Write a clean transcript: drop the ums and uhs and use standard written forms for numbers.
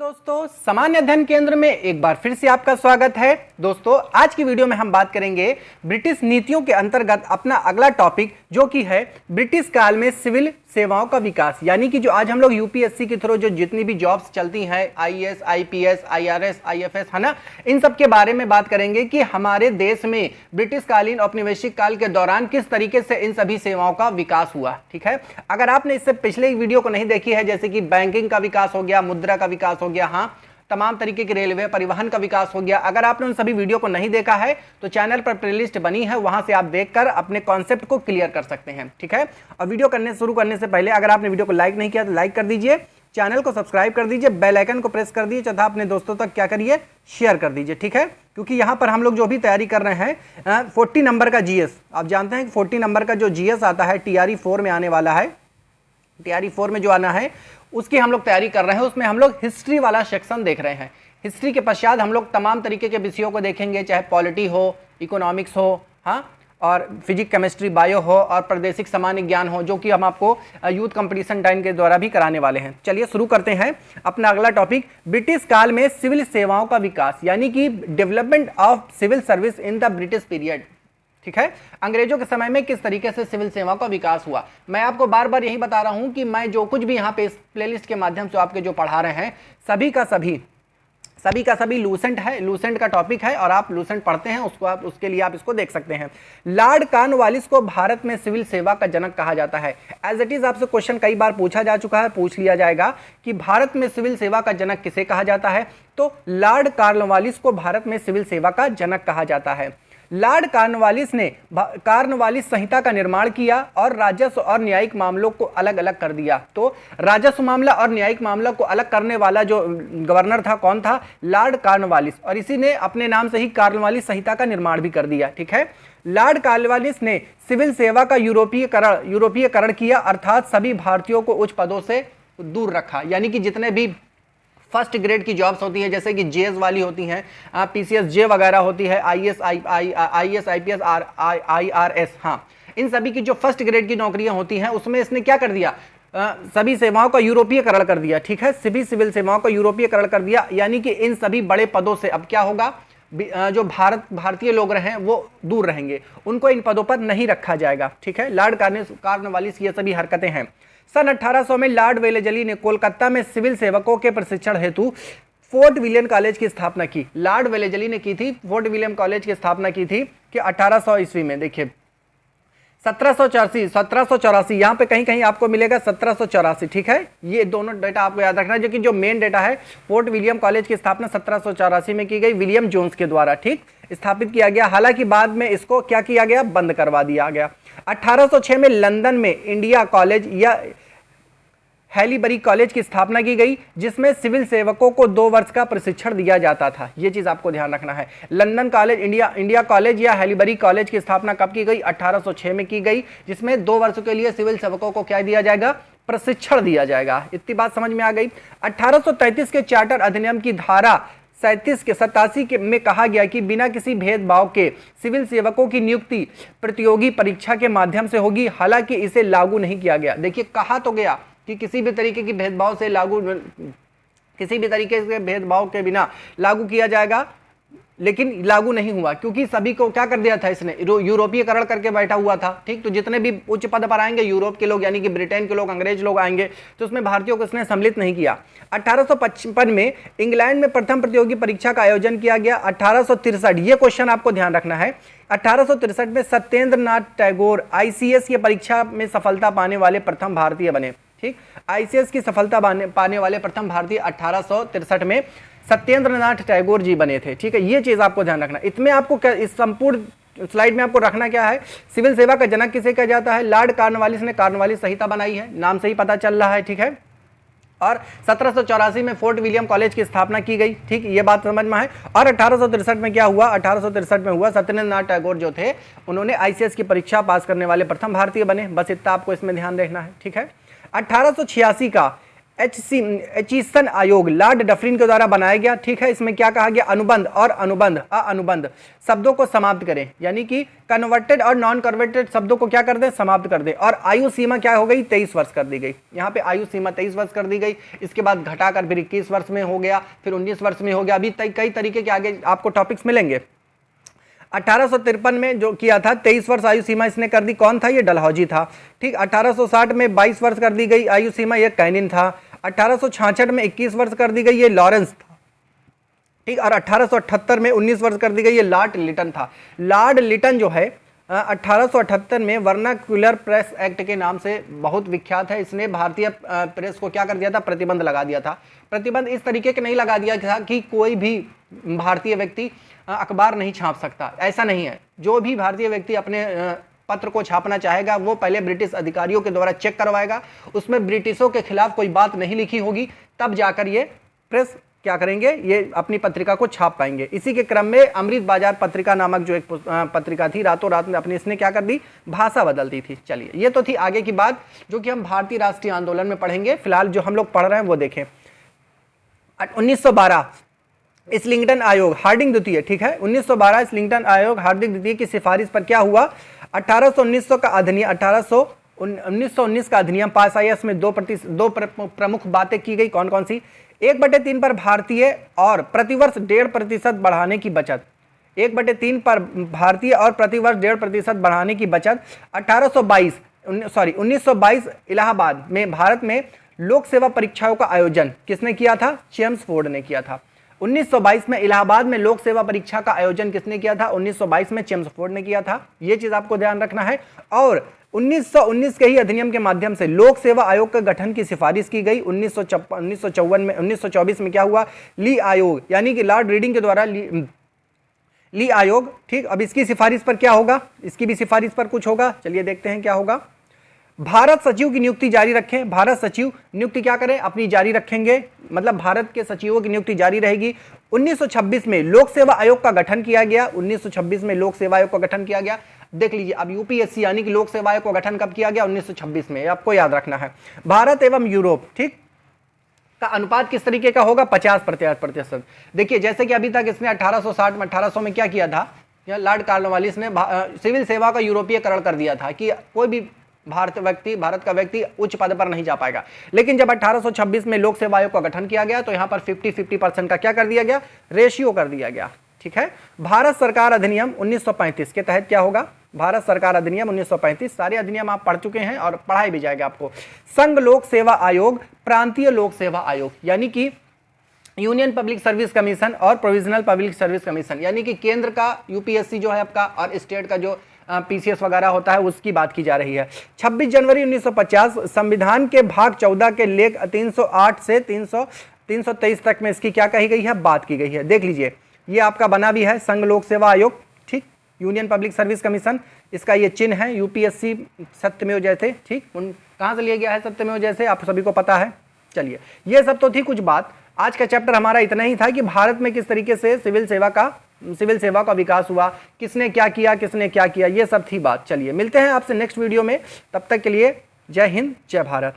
दोस्तों, सामान्य अध्ययन केंद्र में एक बार फिर से आपका स्वागत है। दोस्तों, आज की वीडियो में हम बात करेंगे ब्रिटिश नीतियों के अंतर्गत अपना अगला टॉपिक, जो कि है ब्रिटिश काल में सिविल सेवाओं का विकास। यानी कि जो आज हम लोग यूपीएससी के थ्रू जो जितनी भी जॉब्स चलती हैं, आईएएस, आईपीएस, आईआरएस, आईएफएस, है ना, इन सब के बारे में बात करेंगे कि हमारे देश में ब्रिटिश कालीन औपनिवेशिक काल के दौरान किस तरीके से इन सभी सेवाओं का विकास हुआ। ठीक है, अगर आपने इससे पिछले वीडियो को नहीं देखी है, जैसे कि बैंकिंग का विकास हो गया, मुद्रा का विकास हो गया, हाँ, तमाम तरीके के रेलवे परिवहन का विकास हो गया, अगर आपने उन सभी वीडियो को नहीं देखा है तो चैनल पर प्लेलिस्ट बनी है, वहां से आप देखकर अपने कॉन्सेप्ट को क्लियर कर सकते हैं। ठीक है, और वीडियो शुरू करने से पहले अगर आपने वीडियो को लाइक नहीं किया तो लाइक कर दीजिए, चैनल को सब्सक्राइब कर दीजिए, बेल आइकन को प्रेस कर दीजिए तथा अपने दोस्तों तक क्या करिए, शेयर कर दीजिए। ठीक है, क्योंकि यहाँ पर हम लोग जो भी तैयारी कर रहे हैं 40 नंबर का जीएस, आप जानते हैं कि 40 नंबर का जो जीएस आता है टीआरई 4 में आने वाला है, टीआरई 4 में जो आना है उसकी हम लोग तैयारी कर रहे हैं। उसमें हम लोग हिस्ट्री वाला सेक्शन देख रहे हैं। हिस्ट्री के पश्चात हम लोग तमाम तरीके के विषयों को देखेंगे, चाहे पॉलिटी हो, इकोनॉमिक्स हो, हाँ, और फिजिक्स, केमिस्ट्री, बायो हो, और प्रादेशिक सामान्य ज्ञान हो, जो कि हम आपको यूथ कंपटीशन टाइम के द्वारा भी कराने वाले हैं। चलिए शुरू करते हैं अपना अगला टॉपिक, ब्रिटिश काल में सिविल सेवाओं का विकास, यानी कि development of civil service in the British period. ठीक है, अंग्रेजों के समय में किस तरीके से सिविल सेवाओं का विकास हुआ। मैं आपको बार बार यही बता रहा हूं कि मैं जो कुछ भी यहाँ पे इस प्लेलिस्ट के माध्यम से आपके जो पढ़ा रहे हैं, सभी का सभी लूसेंट है, लूसेंट का टॉपिक है, और आप लूसेंट पढ़ते हैं उसको, आप उसके लिए आप इसको देख सकते हैं। लॉर्ड कॉर्नवालिस को भारत में सिविल सेवा का जनक कहा जाता है। एज इट इज आपसे क्वेश्चन कई बार पूछा जा चुका है, पूछ लिया जाएगा कि भारत में सिविल सेवा का जनक किसे कहा जाता है, तो लॉर्ड कॉर्नवालिस को भारत में सिविल सेवा का जनक कहा जाता है। लॉर्ड कॉर्नवालिस ने कॉर्नवालिस संहिता का निर्माण किया और राजस्व और न्यायिक मामलों को अलग अलग कर दिया। तो राजस्व मामला और न्यायिक मामला को अलग करने वाला जो गवर्नर था, कौन था, लॉर्ड कॉर्नवालिस, और इसी ने अपने नाम से ही कॉर्नवालिस संहिता का निर्माण भी कर दिया। ठीक है, लॉर्ड कॉर्नवालिस ने सिविल सेवा का यूरोपीयकरण किया, अर्थात सभी भारतीयों को उच्च पदों से दूर रखा। यानी कि जितने भी फर्स्ट ग्रेड की जॉब्स होती हैं, जैसे कि जेएस वाली होती हैं, पीसीएस जे वगैरह होती है, आईएएस, आईपीएस, आईआरएस, हाँ, इन सभी की जो फर्स्ट ग्रेड की नौकरियां होती हैं उसमें इसने क्या कर दिया, सभी सेवाओं का यूरोपीयकरण कर दिया। ठीक है, सभी सिविल सेवाओं का यूरोपीयकरण कर दिया, यानी कि इन सभी बड़े पदों से अब क्या होगा, जो भारतीय लोग रहे वो दूर रहेंगे, उनको इन पदों पर नहीं रखा जाएगा। ठीक है, लॉर्ड कॉर्नवालिस ये सभी हरकतें हैं। सन 1800 में लॉर्ड वेलेजली ने कोलकाता में सिविल सेवकों के प्रशिक्षण हेतु फोर्ट विलियम कॉलेज की स्थापना की। लॉर्ड वेलेजली ने की थी, फोर्ट विलियम कॉलेज की स्थापना की थी कि 1800 ईस्वी में। देखिए 1784, यहाँ पे कहीं कहीं आपको मिलेगा 1784। ठीक है, ये दोनों डेटा आपको याद रखना है, जो कि जो मेन डेटा है, फोर्ट विलियम कॉलेज की स्थापना 1784 में की गई, विलियम जोन्स के द्वारा, ठीक, स्थापित किया गया। हालांकि बाद में इसको क्या किया गया, बंद करवा दिया गया। 1806 में लंदन में इंडिया कॉलेज या हैलीबरी कॉलेज की स्थापना की गई, जिसमें सिविल सेवकों को 2 वर्ष का प्रशिक्षण दिया जाता था। यह चीज आपको ध्यान रखना है। लंदन कॉलेज, इंडिया कॉलेज या हैलीबरी कॉलेज की स्थापना कब की गई, 1806 में की गई, जिसमें 2 वर्षों के लिए सिविल सेवकों को क्या दिया जाएगा, प्रशिक्षण दिया जाएगा। इतनी बात समझ में आ गई। 1833 के चार्टर अधिनियम की धारा 87 में कहा गया कि बिना किसी भेदभाव के सिविल सेवकों की नियुक्ति प्रतियोगी परीक्षा के माध्यम से होगी। हालांकि इसे लागू नहीं किया गया। देखिए, कहा तो गया कि किसी भी तरीके की भेदभाव से किसी भी तरीके के भेदभाव के बिना लागू किया जाएगा, लेकिन लागू नहीं हुआ, क्योंकि सभी को क्या कर दिया था इसने, यूरोपीयकरण करके बैठा हुआ था। ठीक, तो जितने भी उच्च पद पर आएंगे यूरोप के लोग, यानी कि ब्रिटेन के लोग, अंग्रेज लोग आएंगे, तो उसमें भारतीयों को इसने सम्मिलित नहीं किया। 1855 में इंग्लैंड में प्रथम प्रतियोगी परीक्षा का आयोजन किया गया। 1863, ये क्वेश्चन आपको ध्यान रखना है, 1863 में सत्येंद्र नाथ टैगोर आईसीएस की परीक्षा में सफलता पाने वाले प्रथम भारतीय बने। ठीक, आईसीएस की सफलता पाने वाले प्रथम भारतीय 1863 में सत्येंद्र नाथ टैगोर जी बने थे। ठीक है, ये चीज आपको ध्यान रखना। इसमें आपको इस संपूर्ण स्लाइड में आपको रखना क्या है, सिविल सेवा का जनक किसे कहा जाता है, लॉर्ड कॉर्नवालिस ने कॉर्नवालिस संहिता बनाई है, नाम से ही पता चल रहा है। ठीक है, और 1784 में फोर्ट विलियम कॉलेज की स्थापना की गई। ठीक, ये बात समझ में है। और 1863 में क्या हुआ, 1863 में हुआ, सत्येंद्र नाथ टैगोर जो थे उन्होंने आईसीएस की परीक्षा पास करने वाले प्रथम भारतीय बने। बस इतना आपको इसमें ध्यान देखना है। ठीक है, 1886 का एचिसन आयोग लॉर्ड डफरिन के द्वारा बनाया गया। ठीक है, इसमें क्या कहा गया, अनुबंध और अनुबंध अनुबंध शब्दों को समाप्त करें, यानी कि कन्वर्टेड और नॉन कन्वर्टेड शब्दों को क्या कर दें, समाप्त कर दें। और आयु सीमा क्या हो गई, 23 वर्ष कर दी गई। यहाँ पे आयु सीमा 23 वर्ष कर दी गई। इसके बाद घटाकर फिर 21 वर्ष में हो गया, फिर 19 वर्ष में हो गया। अभी कई तरीके के आगे आपको टॉपिक्स मिलेंगे। 1853 में जो किया था 23 वर्ष आयु सीमा इसने कर दी, कौन था, ये डलहौजी था। ठीक, 1860 में 22 वर्ष कर दी गई आयु सीमा, ये कैनिन था। 1866 में 21 वर्ष कर दी गई, ये लॉरेंस था। ठीक, और 1878 में 19 वर्ष कर दी गई, ये लॉर्ड लिटन था। लॉर्ड लिटन जो है 1878 में वर्नाक्युलर प्रेस एक्ट के नाम से बहुत विख्यात है। इसने भारतीय प्रेस को क्या कर दिया था, प्रतिबंध लगा दिया था। प्रतिबंध इस तरीके के नहीं लगा दिया था कि कोई भी भारतीय व्यक्ति अखबार नहीं छाप सकता, ऐसा नहीं है। जो भी भारतीय व्यक्ति अपने पत्र को छापना चाहेगा वो पहले ब्रिटिश अधिकारियों के द्वारा चेक करवाएगा, उसमें ब्रिटिशों के खिलाफ कोई बात नहीं लिखी होगी, तब जाकर ये प्रेस क्या करेंगे, ये अपनी पत्रिका को छाप पाएंगे। इसी के क्रम में अमृत बाजार पत्रिका नामक जो एक पत्रिका थी, रातों रात में अपनी इसने क्या कर दी, भाषा बदल दी थी। चलिए, ये तो थी आगे की बात जो कि हम भारतीय राष्ट्रीय आंदोलन में पढ़ेंगे। फिलहाल जो हम लोग पढ़ रहे हैं वो देखें। 1912 इस्लिंगटन आयोग हार्डिंग द्वितीय, ठीक है, 1912 इस्लिंगटन आयोग हार्डिंग द्वितीय की सिफारिश पर क्या हुआ, 1919 का अधिनियम 1919 का अधिनियम पास आया। इसमें दो प्रमुख बातें की गई, कौन कौन सी, 1/3 पर भारतीय और प्रतिवर्ष 1.5% बढ़ाने की बचत, 1/3 पर भारतीय और प्रतिवर्ष 1.5% बढ़ाने की बचत। 1922 इलाहाबाद में भारत में लोक सेवा परीक्षाओं का आयोजन किसने किया था, चेम्सफोर्ड ने किया था। 1922 में इलाहाबाद में लोक सेवा परीक्षा का आयोजन किसने किया था, 1922 में चेम्सफोर्ड ने किया था। ये चीज आपको ध्यान रखना है। और 1919 के ही अधिनियम के माध्यम से लोक सेवा आयोग के गठन की सिफारिश की गई। 1924 में क्या हुआ, ली आयोग, यानी कि लॉर्ड रीडिंग के द्वारा ली आयोग। ठीक, अब इसकी सिफारिश पर क्या होगा, इसकी भी सिफारिश पर कुछ होगा, चलिए देखते हैं क्या होगा। भारत सचिव की नियुक्ति जारी रखें, भारत सचिव नियुक्ति क्या करें, अपनी जारी रखेंगे, मतलब भारत के सचिवों की नियुक्ति जारी रहेगी। 1926 में लोक सेवा आयोग का गठन किया गया, 1926 में लोक सेवा आयोग का गठन किया गया। देख लीजिए, अब यूपीएससी यानी कि लोक सेवा आयोग का गठन कब किया गया, 1926 में, आपको याद रखना है। भारत एवं यूरोप, ठीक, का अनुपात किस तरीके का होगा, 50%। देखिए, जैसे कि अभी तक इसने 1860 में 1800 में क्या किया था, लॉर्ड कॉर्नवालिस ने सिविल सेवा का यूरोपीयकरण कर दिया था कि कोई भी भारत का व्यक्ति उच्च पद पर नहीं जा पाएगा। लेकिन जब 1826 में लोक सेवा आयोग का गठन किया गया तो यहां पर 50-50% का क्या कर दिया गया, रेशियो कर दिया गया। ठीक है, भारत सरकार अधिनियम 1935 के तहत क्या होगा, भारत सरकार अधिनियम 1935, सारे अधिनियम आप पढ़ चुके हैं और पढ़ाई भी जाएगा आपको। संघ लोक सेवा आयोग, प्रांतीय लोक सेवा आयोग, यानी कि यूनियन पब्लिक सर्विस कमीशन और प्रोविजनल पब्लिक सर्विस कमीशन, यानी कि केंद्र का यूपीएससी जो है आपका और स्टेट का जो पीसीएस वगैरह होता है उसकी बात की जा रही है। 26 जनवरी 1950 संविधान के भाग 14 के लेख 308 से 323 तक में इसकी क्या कही गई है, बात की गई है। देख लीजिए, ये आपका बना भी है संघ लोक सेवा आयोग, ठीक, यूनियन पब्लिक सर्विस कमीशन, इसका ये चिन्ह है यूपीएससी सत्यमेव जयते। ठीक, कहाँ से लिया गया है, सत्यमेव जयते, आप सभी को पता है। चलिए, ये सब तो थी कुछ बात। आज का चैप्टर हमारा इतना ही था कि भारत में किस तरीके से सिविल सेवा का विकास हुआ, किसने क्या किया, ये सब थी बात। चलिए, मिलते हैं आपसे नेक्स्ट वीडियो में, तब तक के लिए जय हिंद, जय भारत।